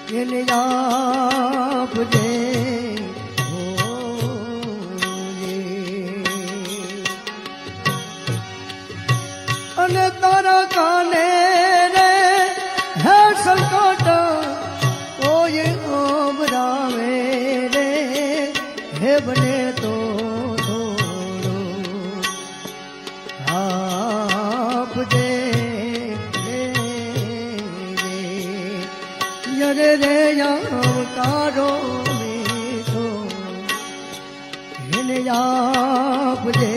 એને આપજે અને તારા કાને રે હે સંકટ કોઈ ઓબરાવે રે હે બને તો થોડો આપજે રે રે અવતારો મીઠો એને આપજે